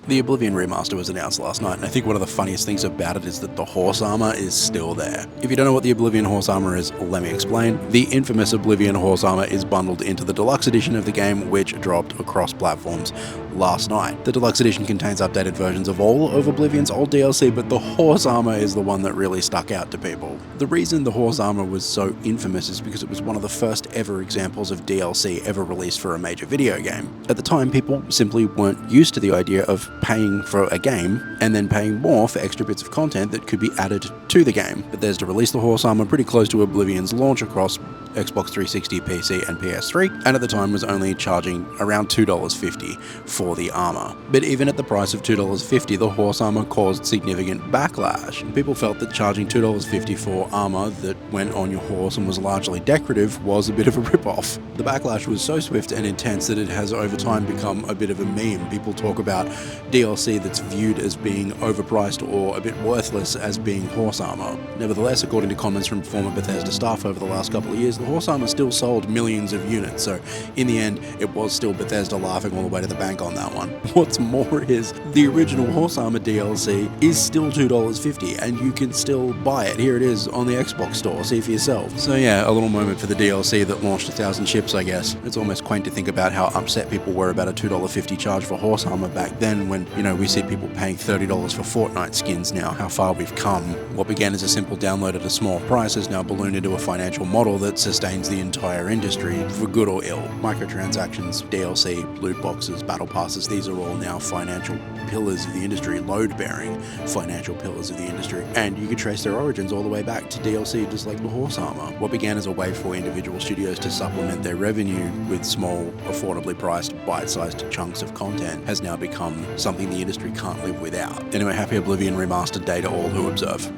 The Oblivion remaster was announced last night, and I think one of the funniest things about it is that the horse armor is still there. If you don't know what the Oblivion horse armor is, let me explain. The infamous Oblivion horse armor is bundled into the deluxe edition of the game, which dropped across platforms last night. The deluxe edition contains updated versions of all of Oblivion's old DLC, but the horse armor is the one that really stuck out to people. The reason the horse armor was so infamous is because it was one of the first ever examples of DLC ever released for a major video game. At the time, people simply weren't used to the idea of paying for a game and then paying more for extra bits of content that could be added to the game. Bethesda released the horse armor pretty close to Oblivion's launch across Xbox 360, PC, and PS3, and at the time was only charging around $2.50 for the armor. But even at the price of $2.50, the horse armor caused significant backlash. People felt that charging $2.50 for armor that went on your horse and was largely decorative was a bit of a rip-off. The backlash was so swift and intense that it has over time become a bit of a meme. People talk about DLC that's viewed as being overpriced or a bit worthless as being horse armor. Nevertheless, according to comments from former Bethesda staff over the last couple of years, the horse armor still sold millions of units, so in the end, it was still Bethesda laughing all the way to the bank on that one. What's more is, the original horse armor DLC is still $2.50, and you can still buy it. Here it is on the Xbox store, see for yourself. So yeah, a little moment for the DLC that launched 1,000 ships, I guess. It's almost quaint to think about how upset people were about a $2.50 charge for horse armor back then when, we see people paying $30 for Fortnite skins now, how far we've come. What began as a simple download at a small price has now ballooned into a financial model that sustains the entire industry, for good or ill. Microtransactions, DLC, loot boxes, battle passes, these are all now financial pillars of the industry, load-bearing financial pillars of the industry. And you could trace their origins all the way back to DLC, just like the horse armor. What began as a way for individual studios to supplement their revenue with small, affordably priced, bite-sized chunks of content has now become something the industry can't live without. Anyway, happy Oblivion Remastered Day to all who observe.